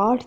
8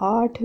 8